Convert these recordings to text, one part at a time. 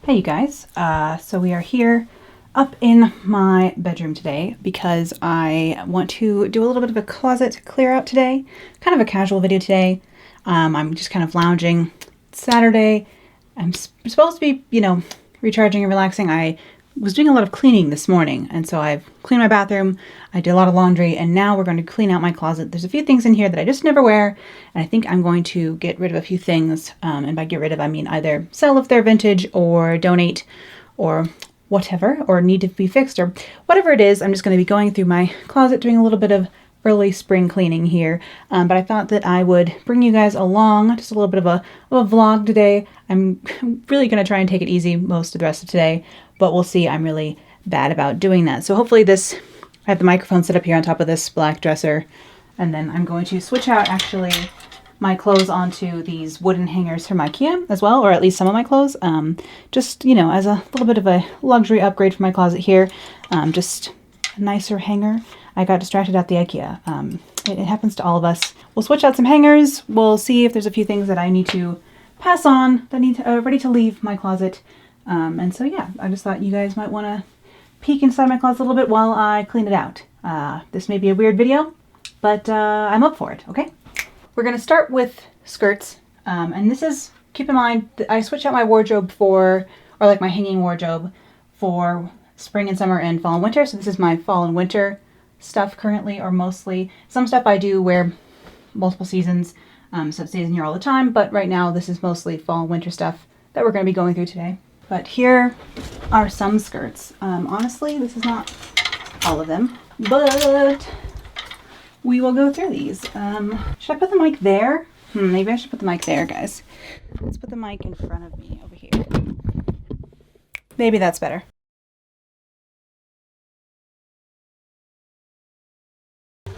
Hey you guys, so we are here up in my bedroom today because I want to do a little bit of a closet clear out today, kind of a casual video today. I'm just kind of lounging. It's Saturday. I'm supposed to be, recharging and relaxing. I was doing a lot of cleaning this morning, and so I've cleaned my bathroom, I did a lot of laundry, and now we're going to clean out my closet. There's a few things in here that I just never wear, and I think I'm going to get rid of a few things, and by get rid of, I mean either sell if they're vintage, or donate, or whatever, or need to be fixed, or whatever it is. I'm just going to be going through my closet, doing a little bit of early spring cleaning here, but I thought that I would bring you guys along, just a little bit of a vlog today. I'm really going to try and take it easy most of the rest of today, but we'll see. I'm really bad about doing that. So hopefully I have the microphone set up here on top of this black dresser, and then I'm going to switch out actually my clothes onto these wooden hangers from IKEA as well, or at least some of my clothes, just, as a little bit of a luxury upgrade for my closet here, just a nicer hanger. I got distracted at the IKEA. It happens to all of us. We'll switch out some hangers. We'll see if there's a few things that I need to pass on that need to, ready to leave my closet. And so yeah, I just thought you guys might want to peek inside my closet a little bit while I clean it out. This may be a weird video, but I'm up for it, okay? We're going to start with skirts. And this is, keep in mind, that I switched out my wardrobe or like my hanging wardrobe for spring and summer and fall and winter. So this is my fall and winter stuff currently, or mostly. Some stuff I do wear multiple seasons, so it stays in here all the time, but right now this is mostly fall and winter stuff that we're going to be going through today. But here are some skirts. Honestly, this is not all of them, but we will go through these. Should I put the mic there? Maybe I should put the mic there, guys. Let's put the mic in front of me over here. Maybe that's better.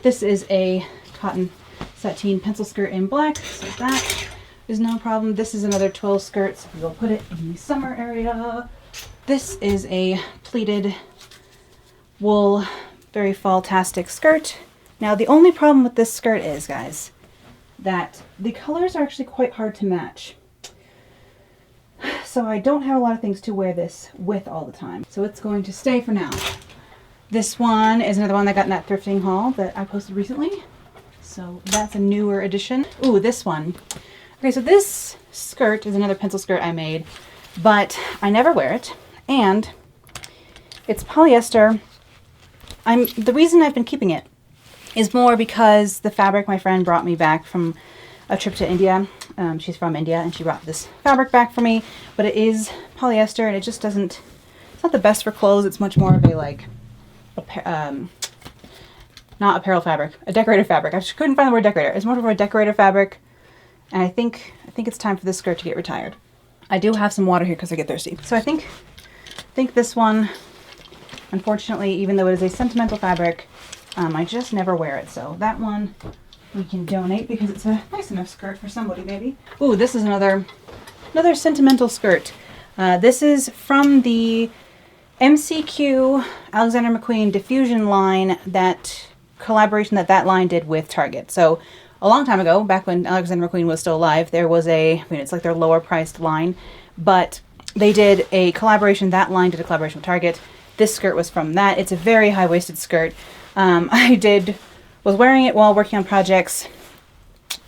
This is a cotton sateen pencil skirt in black, so that is no problem. This is another twill skirt, so we'll put it in the summer area. This is a pleated wool, very fall-tastic skirt. Now, the only problem with this skirt is, guys, that the colors are actually quite hard to match. So I don't have a lot of things to wear this with all the time. So it's going to stay for now. This one is another one I got in that thrifting haul that I posted recently. So that's a newer edition. Ooh, this one. Okay, so this skirt is another pencil skirt I made, but I never wear it. And it's polyester. The reason I've been keeping it is more because the fabric my friend brought me back from a trip to India. She's from India, and she brought this fabric back for me, but it is polyester, and it just doesn't, it's not the best for clothes. It's much more of a not apparel fabric, a decorator fabric. I just couldn't find the word decorator. It's more of a decorator fabric, and I think it's time for this skirt to get retired. I do have some water here because I get thirsty. So I think this one, unfortunately, even though it is a sentimental fabric, I just never wear it. So that one we can donate because it's a nice enough skirt for somebody, maybe. Ooh, this is another sentimental skirt. This is from the MCQ Alexander McQueen diffusion line, that collaboration that line did with Target. So a long time ago, back when Alexander McQueen was still alive, there was it's like their lower priced line, but they did a collaboration. That line did a collaboration with Target. This skirt was from that. It's a very high-waisted skirt. I was wearing it while working on projects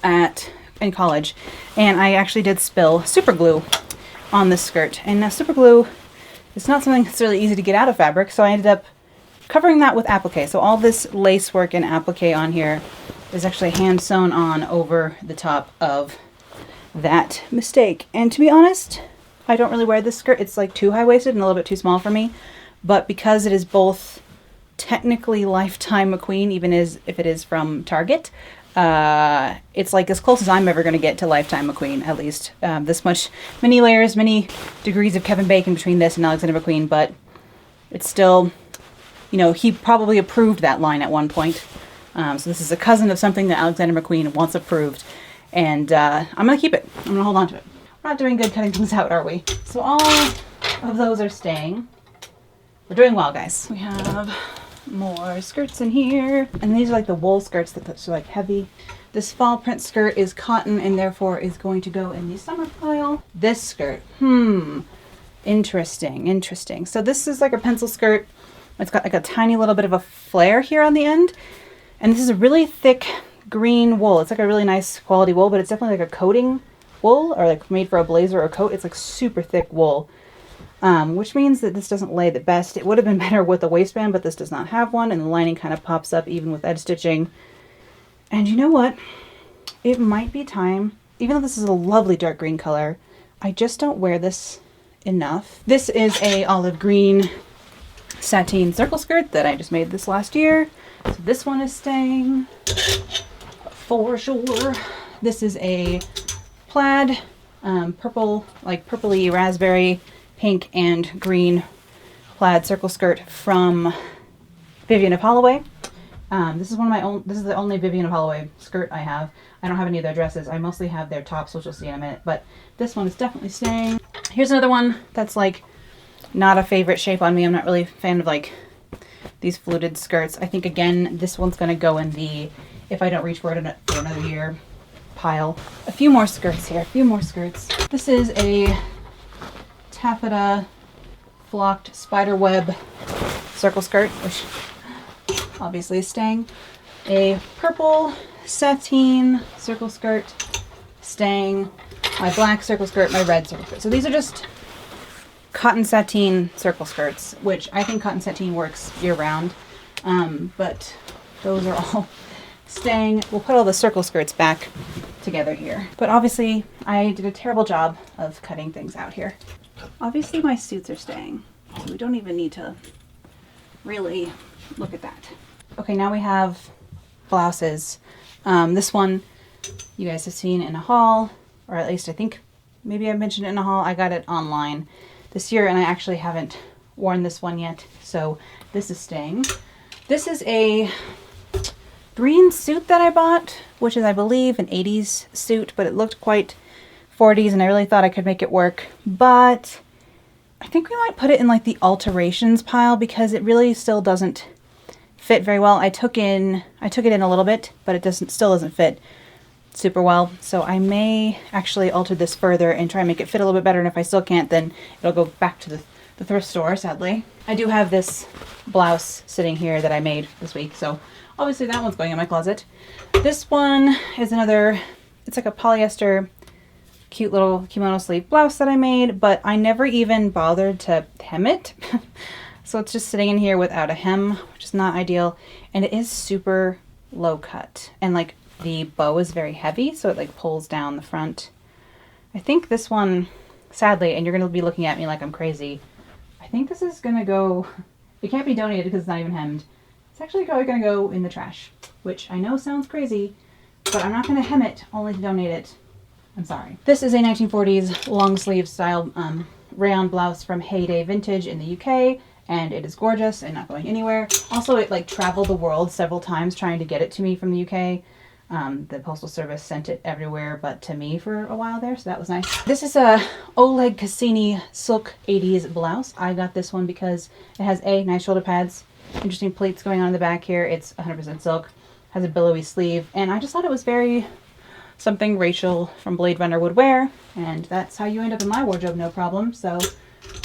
in college, and I actually did spill super glue on this skirt. And now super glue, it's not something that's really easy to get out of fabric, so I ended up covering that with applique. So all this lace work and applique on here is actually hand sewn on over the top of that mistake. And to be honest, I don't really wear this skirt. It's like too high-waisted and a little bit too small for me. But because it is both technically Lifetime McQueen, even if it is from Target, it's like as close as I'm ever going to get to Lifetime McQueen, at least. This much, many layers, many degrees of Kevin Bacon between this and Alexander McQueen, but it's still, he probably approved that line at one point. So this is a cousin of something that Alexander McQueen once approved, and I'm going to keep it. I'm going to hold on to it. We're not doing good cutting things out, are we? So all of those are staying. We're doing well, guys. We have more skirts in here, and these are like the wool skirts that are like heavy. This fall print skirt is cotton and therefore is going to go in the summer pile. This skirt, Interesting, interesting. So this is like a pencil skirt. It's got like a tiny little bit of a flare here on the end. And this is a really thick green wool. It's like a really nice quality wool, but it's definitely like a coating wool, or like made for a blazer or a coat. It's like super thick wool, which means that this doesn't lay the best. It would have been better with a waistband, but this does not have one, and the lining kind of pops up even with edge stitching. And you know what? It might be time, even though this is a lovely dark green color, I just don't wear this enough. This is a olive green sateen circle skirt that I just made this last year. So this one is staying for sure. This is a plaid, purple, like purpley raspberry, pink and green plaid circle skirt from Vivian of Holloway. This is one of my own, this is the only Vivian of Holloway skirt I have. I don't have any of their dresses. I mostly have their tops, which you'll see in a minute, but this one is definitely staying. Here's another one that's like not a favorite shape on me. I'm not really a fan of like these fluted skirts. I think again, this one's gonna go in the if I don't reach for it for another year pile. A few more skirts here, a few more skirts. This is a taffeta flocked spider web circle skirt, which obviously is staying. A purple sateen circle skirt, staying. My black circle skirt, my red circle skirt. So these are just cotton sateen circle skirts, which I think cotton sateen works year round. But those are all staying. We'll put all the circle skirts back together here. But obviously I did a terrible job of cutting things out here. Obviously my suits are staying, so we don't even need to really look at that. Okay, now we have blouses. This one you guys have seen in a haul, or at least I think maybe I mentioned it in a haul. I got it online this year and I actually haven't worn this one yet, so this is staying. This is a green suit that I bought, which is I believe an 80s suit, but it looked quite 40s and I really thought I could make it work, but I think we might put it in like the alterations pile because it really still doesn't fit very well. I took it in a little bit, but it still doesn't fit super well. So I may actually alter this further and try and make it fit a little bit better. And if I still can't, then it'll go back to the thrift store, sadly. I do have this blouse sitting here that I made this week. So obviously that one's going in my closet. This one is another, it's like a polyester cute little kimono sleeve blouse that I made, but I never even bothered to hem it. So it's just sitting in here without a hem, which is not ideal. And it is super low cut. And like the bow is very heavy, so it like pulls down the front. I think this one, sadly, and you're gonna be looking at me like I'm crazy, I think this is gonna go, it can't be donated because it's not even hemmed. It's actually probably gonna go in the trash, which I know sounds crazy, but I'm not gonna hem it only to donate it. I'm sorry. This is a 1940s long sleeve style rayon blouse from Heyday Vintage in the UK. And it is gorgeous and not going anywhere. Also, it like traveled the world several times trying to get it to me from the UK. The Postal Service sent it everywhere but to me for a while there, so that was nice. This is a Oleg Cassini silk 80s blouse. I got this one because it has nice shoulder pads, interesting pleats going on in the back here. It's 100% silk, has a billowy sleeve, and I just thought it was very something Rachel from Blade Runner would wear, and that's how you end up in my wardrobe, no problem. So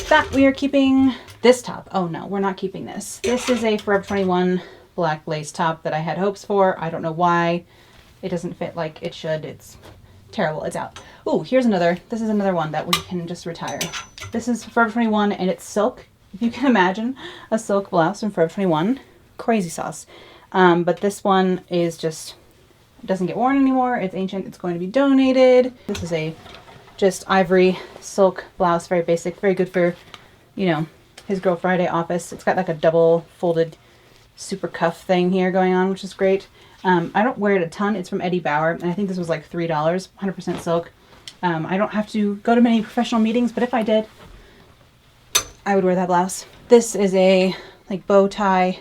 that we are keeping this top. Oh no, we're not keeping this. This is a Forever 21 black lace top that I had hopes for. I don't know why. It doesn't fit like it should. It's terrible. It's out. Oh, here's another. This is another one that we can just retire. This is Forever 21 and it's silk. If you can imagine a silk blouse from Forever 21. Crazy sauce. But this one is just, it doesn't get worn anymore. It's ancient. It's going to be donated. This is a just ivory silk blouse, very basic, very good for, you know, his Girl Friday office. It's got like a double folded super cuff thing here going on, which is great. I don't wear it a ton. It's from Eddie Bauer, and I think this was like $3, 100% silk. I don't have to go to many professional meetings, but if I did, I would wear that blouse. This is a like bow tie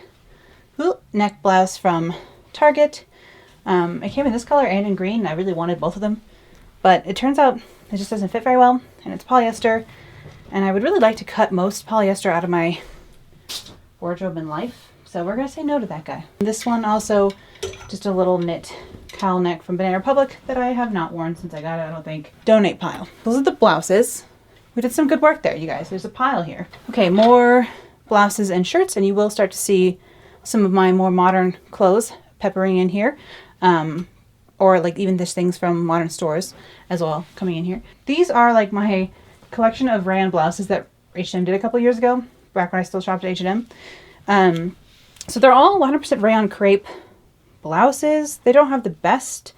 neck blouse from Target. It came in this color and in green, and I really wanted both of them, but it turns out it just doesn't fit very well, and it's polyester, and I would really like to cut most polyester out of my wardrobe in life, so we're gonna say no to that guy. This one also, just a little knit cowl neck from Banana Republic that I have not worn since I got it, I don't think. Donate pile. Those are the blouses, We did some good work there, you guys. There's a pile here. Okay, more blouses and shirts, and you will start to see some of my more modern clothes peppering in here. Or like even just things from modern stores as well coming in here. These are like my collection of rayon blouses that H&M did a couple years ago, back when I still shopped at H&M. So they're all 100% rayon crepe blouses. They don't have the best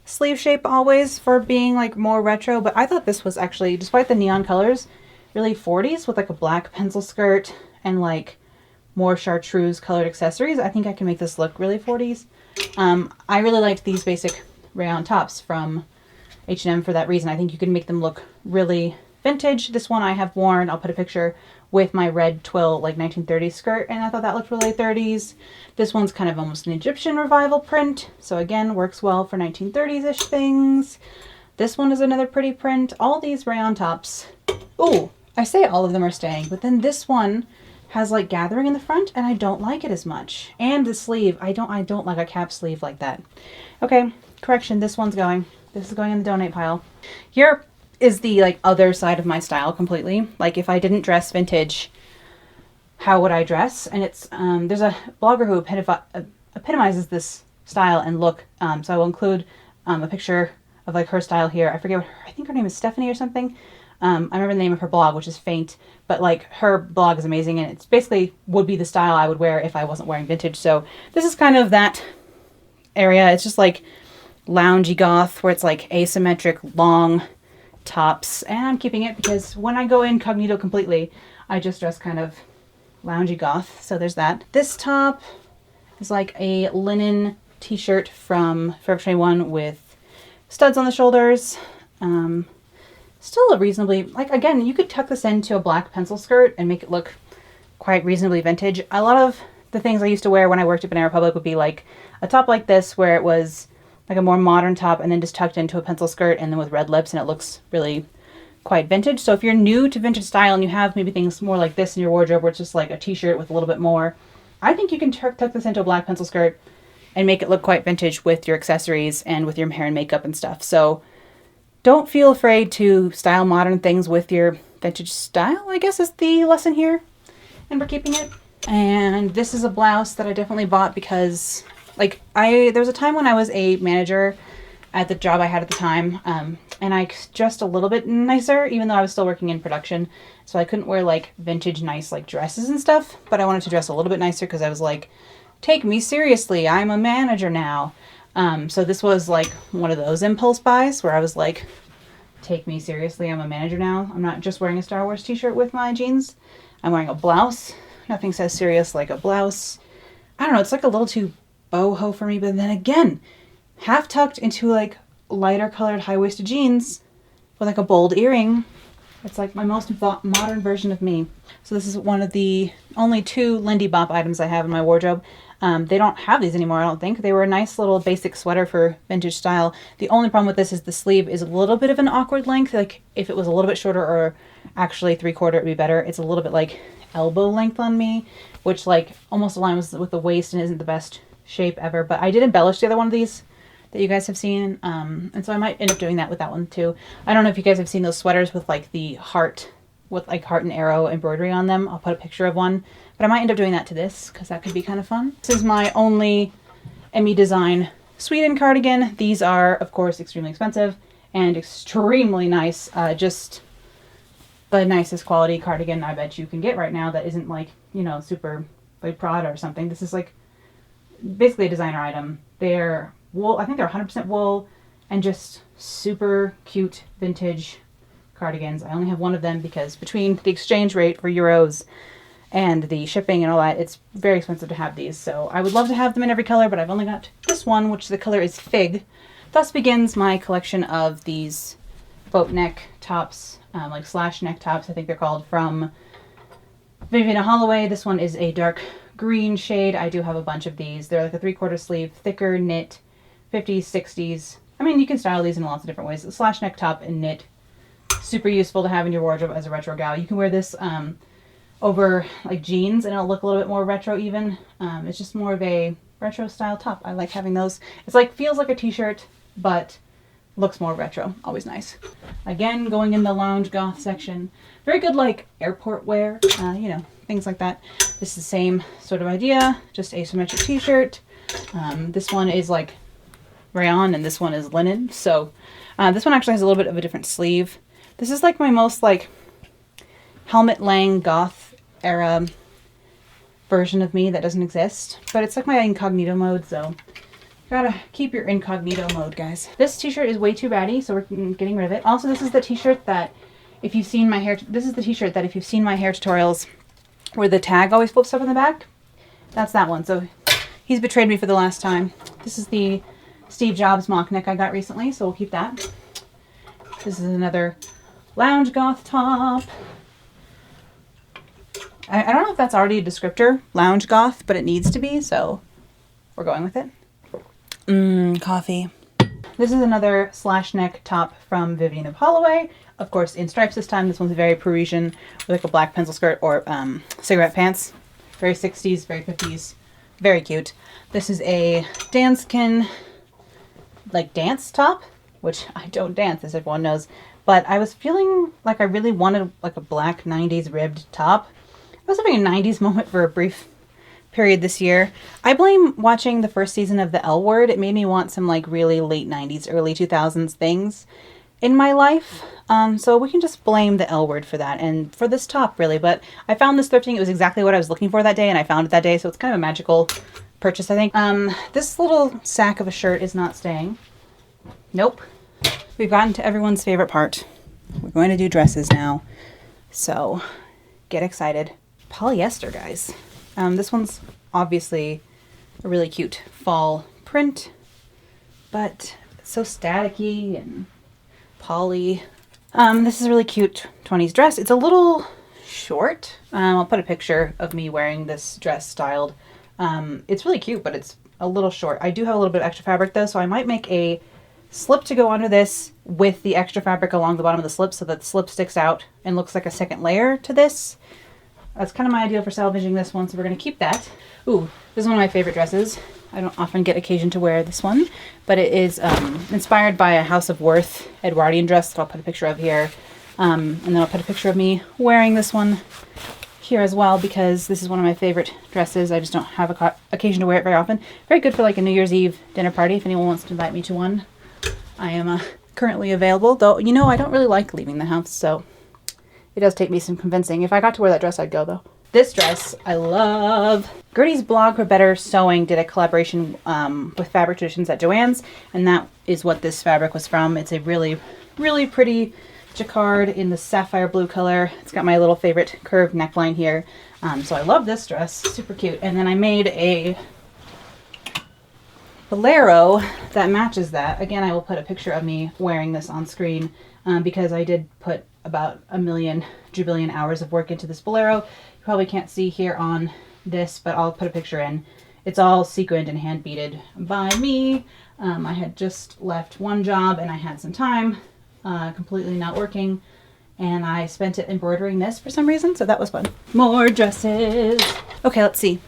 sleeve shape always for being like more retro, but I thought this was actually, despite the neon colors, really 40s with like a black pencil skirt and like more chartreuse colored accessories. I think I can make this look really 40s. I really liked these basic rayon tops from H&M for that reason. I think you can make them look really vintage. This one I have worn, I'll put a picture, with my red twill like 1930s skirt, and I thought that looked really 30s. This one's kind of almost an Egyptian revival print, so again works well for 1930s-ish things. This one is another pretty print. All these rayon tops, ooh, I say all of them are staying, but then this one has like gathering in the front and I don't like it as much. And the sleeve, I don't like a cap sleeve like that. Okay, correction, this one's going. This is going in the donate pile. Here is the like other side of my style completely. Like if I didn't dress vintage, how would I dress? And it's, there's a blogger who epitomizes this style and look. So I will include a picture of like her style here. I forget what I think her name is Stephanie or something. I remember the name of her blog, which is Faint, but like her blog is amazing and it's basically would be the style I would wear if I wasn't wearing vintage. So this is kind of that area. It's just like loungy goth where it's like asymmetric long tops, and I'm keeping it because when I go incognito completely, I just dress kind of loungy goth. So there's that. This top is like a linen t-shirt from Forever 21 with studs on the shoulders. Still a reasonably, like, again, you could tuck this into a black pencil skirt and make it look quite reasonably vintage. A lot of the things I used to wear when I worked at Banana Republic would be like a top like this where it was like a more modern top and then just tucked into a pencil skirt and then with red lips, and it looks really quite vintage. So if you're new to vintage style and you have maybe things more like this in your wardrobe where it's just like a t-shirt with a little bit more, I think you can tuck this into a black pencil skirt and make it look quite vintage with your accessories and with your hair and makeup and stuff. So don't feel afraid to style modern things with your vintage style, I guess is the lesson here. And we're keeping it. And this is a blouse that I definitely bought because like there was a time when I was a manager at the job I had at the time, and I dressed a little bit nicer even though I was still working in production. So I couldn't wear like vintage nice like dresses and stuff, but I wanted to dress a little bit nicer because I was like, take me seriously, I'm a manager now. So this was like one of those impulse buys where I was like, take me seriously, I'm a manager now. I'm not just wearing a Star Wars t-shirt with my jeans. I'm wearing a blouse. Nothing says serious like a blouse. I don't know, it's like a little too boho for me, but then again, half tucked into like lighter colored high-waisted jeans with like a bold earring. It's like my most modern version of me. So this is one of the only 2 Lindy Bop items I have in my wardrobe. They don't have these anymore, I don't think. They were a nice little basic sweater for vintage style. The only problem with this is the sleeve is a little bit of an awkward length. Like if it was a little bit shorter or actually 3/4 it'd be better. It's a little bit like elbow length on me, which like almost aligns with the waist and isn't the best shape ever. But I did embellish the other one of these that you guys have seen. And so I might end up doing that with that one too. I don't know if you guys have seen those sweaters with like the heart, with like heart and arrow embroidery on them. I'll put a picture of one, but I might end up doing that to this because that could be kind of fun. This is my only Emmy Design Sweden cardigan. These are of course extremely expensive and extremely nice. Just the nicest quality cardigan I bet you can get right now that isn't like, you know, super like Prada or something. This is like basically a designer item. They're wool, I think they're 100% wool and just super cute vintage cardigans. I only have one of them because between the exchange rate for euros and the shipping and all that, it's very expensive to have these. So I would love to have them in every color, but I've only got this one, which the color is Fig. Thus begins my collection of these boat neck tops, like slash neck tops, I think they're called, from Vivian Holloway. This one is a dark green shade. I do have a bunch of these. They're like a 3/4 sleeve, thicker knit, 50s, 60s. I mean, you can style these in lots of different ways. A slash neck top and knit, super useful to have in your wardrobe as a retro gal. You can wear this over like jeans and it'll look a little bit more retro even. It's just more of a retro style top. I like having those. It's like, feels like a t-shirt, but Looks more retro. Always nice. Again, going in the lounge goth section. Very good, like, airport wear, you know, things like that. This is the same sort of idea, just asymmetric t-shirt. This one is, like, rayon, and this one is linen. So, this one actually has a little bit of a different sleeve. This is, like, my most, like, Helmut Lang goth era version of me that doesn't exist. But it's, like, my incognito mode, so gotta keep your incognito mode, guys. This t-shirt is way too ratty, so we're getting rid of it. Also, this is the t-shirt that if you've seen my hair, this is the t-shirt that if you've seen my hair tutorials where the tag always flips up in the back, that's that one. So he's betrayed me for the last time. This is the Steve Jobs mock neck I got recently, so we'll keep that. This is another lounge goth top. I don't know if that's already a descriptor, lounge goth, but it needs to be, so we're going with it. Coffee. This is another slash neck top from Vivian of Holloway. Of course, in stripes this time. This one's very Parisian with like a black pencil skirt or cigarette pants. Very 60s, very 50s. Very cute. This is a Danskin, like, dance top, which I don't dance, as everyone knows. But I was feeling like I really wanted like a black 90s ribbed top. I was having a 90s moment for a brief period this year. I blame watching the first season of The L Word. It made me want some like really late 90s, early 2000s things in my life. So we can just blame The L Word for that and for this top, really. But I found this thrifting. It was exactly what I was looking for that day, and I found it that day. So it's kind of a magical purchase, I think. This little sack of a shirt is not staying. Nope. We've gotten to everyone's favorite part. We're going to do dresses now. So get excited. Polyester, guys. This one's obviously a really cute fall print, but it's so staticky and poly. This is a really cute 20s dress. It's a little short. I'll put a picture of me wearing this dress styled. It's really cute, but it's a little short. I do have a little bit of extra fabric though, so I might make a slip to go under this with the extra fabric along the bottom of the slip so that the slip sticks out and looks like a second layer to this. That's kind of my idea for salvaging this one, so we're going to keep that. Ooh, this is one of my favorite dresses. I don't often get occasion to wear this one, but it is inspired by a House of Worth Edwardian dress that I'll put a picture of here. And then I'll put a picture of me wearing this one here as well, because this is one of my favorite dresses. I just don't have occasion to wear it very often. Very good for like a New Year's Eve dinner party if anyone wants to invite me to one. I am currently available, though, you know, I don't really like leaving the house, so it does take me some convincing. If I got to wear that dress, I'd go, though. This dress, I love. Gertie's blog for Better Sewing did a collaboration with Fabric Traditions at Joann's, and that is what this fabric was from. It's a really, really pretty jacquard in the sapphire blue color. It's got my little favorite curved neckline here. So I love this dress. Super cute. And then I made a bolero that matches that. Again, I will put a picture of me wearing this on screen because I did put about a million jubillion hours of work into this bolero. You probably can't see here on this, but I'll put a picture in. It's all sequined and hand beaded by me. I had just left one job and I had some time completely not working, and I spent it embroidering this for some reason, so that was fun. More dresses. Okay, let's see.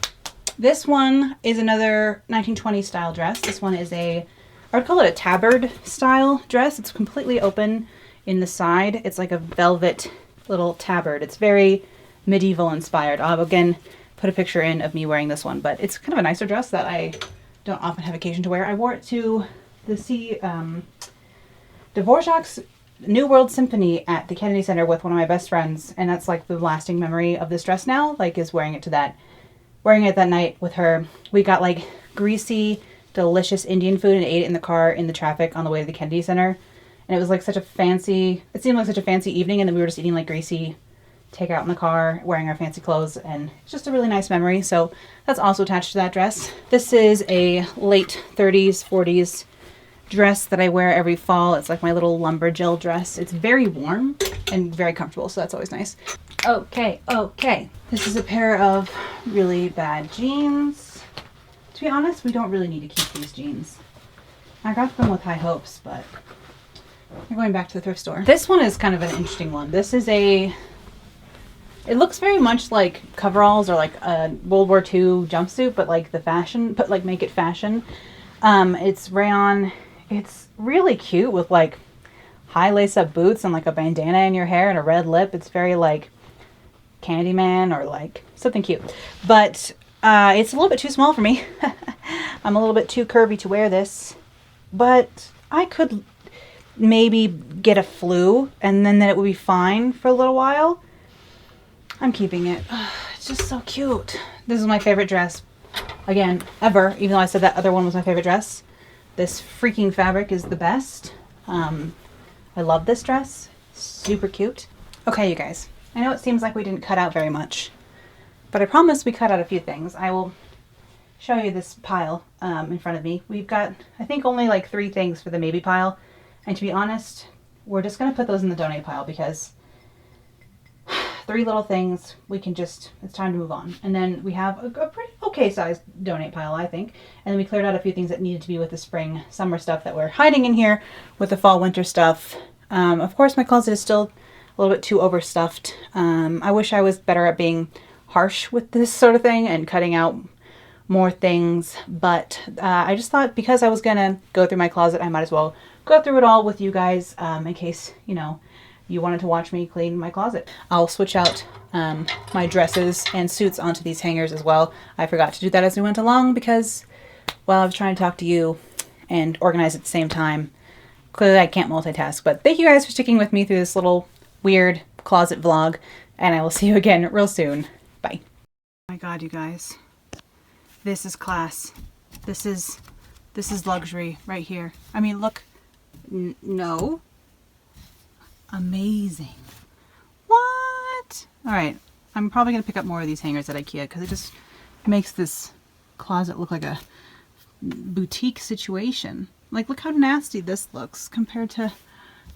This one is another 1920s style dress. This one is I would call it a tabard style dress. It's completely open in the side. It's like a velvet little tabard. It's very medieval inspired. I'll again put a picture in of me wearing this one, but it's kind of a nicer dress that I don't often have occasion to wear. I wore it to the Dvorak's New World Symphony at the Kennedy Center with one of my best friends, and that's like the lasting memory of this dress now, like, is wearing it that night with her. We got like greasy, delicious Indian food and ate it in the car in the traffic on the way to the Kennedy Center. And it was like it seemed like such a fancy evening, and then we were just eating like greasy takeout in the car, wearing our fancy clothes, and it's just a really nice memory. So that's also attached to that dress. This is a late 30s, 40s dress that I wear every fall. It's like my little lumberjill dress. It's very warm and very comfortable, so that's always nice. Okay. This is a pair of really bad jeans. To be honest, we don't really need to keep these jeans. I got them with high hopes, but we're going back to the thrift store. This one is kind of an interesting one. This is it looks very much like coveralls or like a World War II jumpsuit, but like make it fashion. It's rayon It's really cute with like high lace-up boots and like a bandana in your hair and a red lip. It's very like Candyman or like something cute. But it's a little bit too small for me. I'm a little bit too curvy to wear this. But I could maybe get a flu and then it would be fine for a little while. I'm keeping it. It's just so cute. This is my favorite dress, again, ever, even though I said that other one was my favorite dress. This freaking fabric is the best. I love this dress. Super cute. Okay, you guys. I know it seems like we didn't cut out very much, but I promise we cut out a few things. I will show you this pile in front of me. We've got, I think, only like 3 things for the maybe pile. And to be honest, we're just going to put those in the donate pile because 3 little things, we can just, it's time to move on. And then we have a pretty okay sized donate pile, I think. And then we cleared out a few things that needed to be with the spring, summer stuff that we're hiding in here with the fall, winter stuff. Of course, my closet is still a little bit too overstuffed. I wish I was better at being harsh with this sort of thing and cutting out more things. But I just thought because I was going to go through my closet, I might as well go through it all with you guys in case, you know, you wanted to watch me clean my closet. I'll switch out my dresses and suits onto these hangers as well. I forgot to do that as we went along because, well, I was trying to talk to you and organize at the same time. Clearly I can't multitask, but thank you guys for sticking with me through this little weird closet vlog, and I will see you again real soon. Bye. Oh my God, you guys. This is class. This is luxury right here. I mean, look. No. Amazing. What? All right. I'm probably going to pick up more of these hangers at IKEA because it just makes this closet look like a boutique situation. Like, look how nasty this looks compared to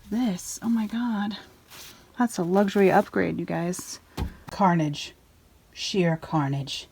this. Oh my God. That's a luxury upgrade, you guys. Carnage. Sheer carnage.